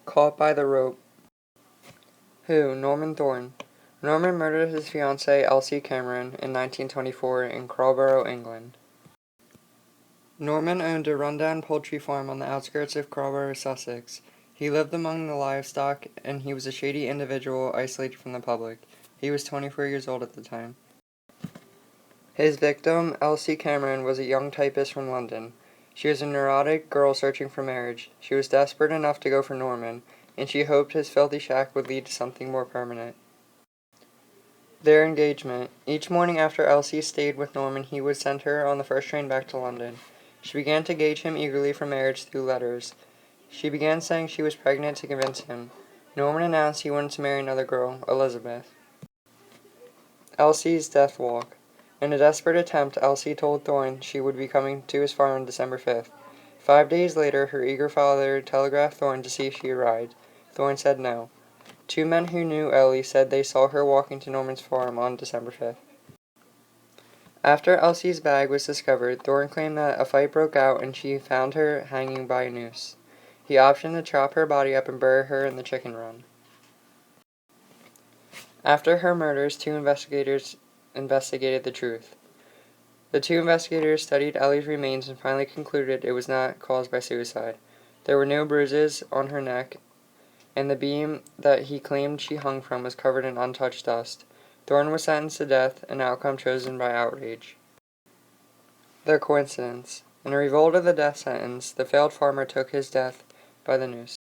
Caught by the rope. Who? Norman Thorne. Norman murdered his fiancée Elsie Cameron in 1924 in Crowborough, England. Norman owned a rundown poultry farm on the outskirts of Crowborough, Sussex. He lived among the livestock, and he was a shady individual isolated from the public. He was 24 years old at the time. His victim, Elsie Cameron, was a young typist from London. She was a neurotic girl searching for marriage. She was desperate enough to go for Norman, and she hoped his filthy shack would lead to something more permanent. Their engagement. Each morning after Elsie stayed with Norman, he would send her on the first train back to London. She began to gauge him eagerly for marriage through letters. She began saying she was pregnant to convince him. Norman announced he wanted to marry another girl, Elizabeth. Elsie's death walk. In a desperate attempt, Elsie told Thorne she would be coming to his farm on December 5th. 5 days later, her eager father telegraphed Thorne to see if she arrived. Thorne said no. 2 men who knew Ellie said they saw her walking to Norman's farm on December 5th. After Elsie's bag was discovered, Thorne claimed that a fight broke out and she found her hanging by a noose. He optioned to chop her body up and bury her in the chicken run. After her murders, 2 investigators investigated the truth. The 2 investigators studied Ellie's remains and finally concluded it was not caused by suicide. There were no bruises on her neck, and the beam that he claimed she hung from was covered in untouched dust. Thorne was sentenced to death, an outcome chosen by outrage. The coincidence. In a revolt of the death sentence, the failed farmer took his death by the noose.